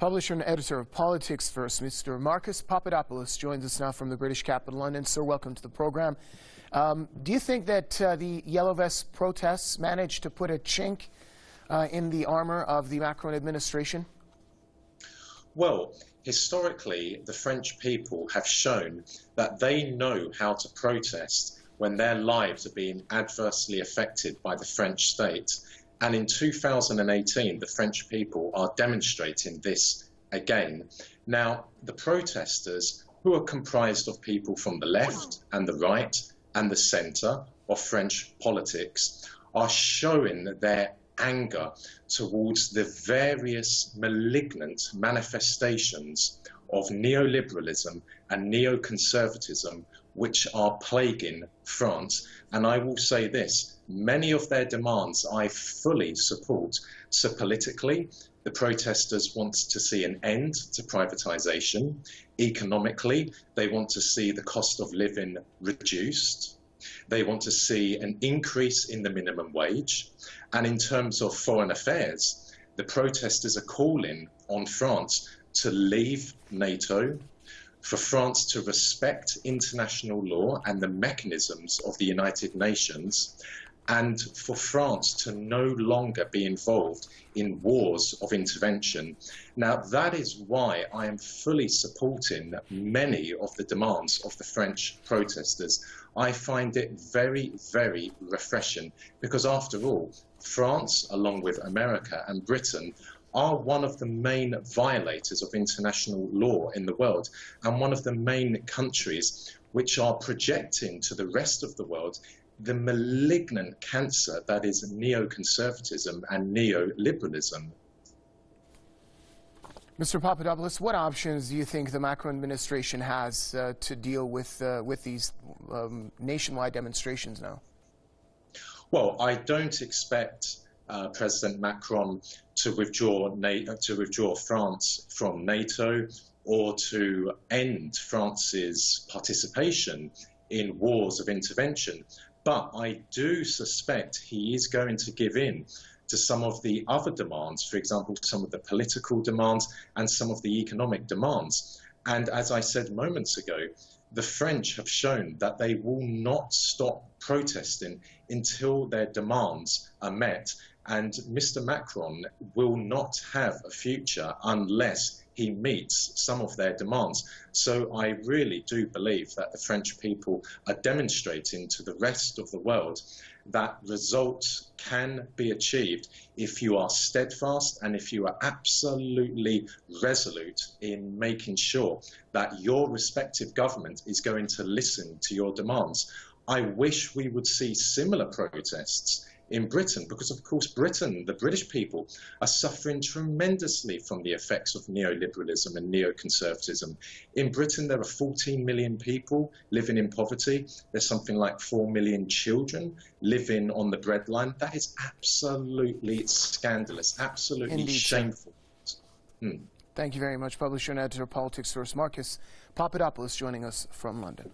Publisher and editor of Politics First, Mr. Marcus Papadopoulos joins us now from the British capital, London. Sir, welcome to the program. Do you think that the Yellow Vest protests managed to put a chink in the armor of the Macron administration? Well, historically, the French people have shown that they know how to protest when their lives are being adversely affected by the French state. And in 2018, the French people are demonstrating this again. Now, the protesters, who are comprised of people from the left and the right and the centre of French politics, are showing their anger towards the various malignant manifestations of neoliberalism and neoconservatism which are plaguing France. And I will say this, many of their demands I fully support. So politically, the protesters want to see an end to privatisation. Economically, they want to see the cost of living reduced. They want to see an increase in the minimum wage. And in terms of foreign affairs, the protesters are calling on France to leave NATO, for France to respect international law and the mechanisms of the United Nations, and for France to no longer be involved in wars of intervention. Now, that is why I am fully supporting many of the demands of the French protesters. I find it very, very refreshing because, after all, France, along with America and Britain, are one of the main violators of international law in the world and one of the main countries which are projecting to the rest of the world the malignant cancer that is neoconservatism and neoliberalism. Mr. Papadopoulos, what options do you think the Macron administration has to deal with these nationwide demonstrations now? Well, I don't expect President Macron to withdraw France from NATO or to end France's participation in wars of intervention. But I do suspect he is going to give in to some of the other demands, for example, some of the political demands and some of the economic demands. And as I said moments ago, the French have shown that they will not stop protesting until their demands are met. And Mr. Macron will not have a future unless he meets some of their demands. So I really do believe that the French people are demonstrating to the rest of the world that results can be achieved if you are steadfast and if you are absolutely resolute in making sure that your respective government is going to listen to your demands. I wish we would see similar protests in Britain, because of course Britain, the British people, are suffering tremendously from the effects of neoliberalism and neoconservatism. In Britain, there are 14 million people living in poverty. There's something like 4 million children living on the breadline. That is absolutely scandalous, absolutely Indeed, shameful. Thank you very much. Publisher and editor of Politics First, Marcus Papadopoulos, joining us from London.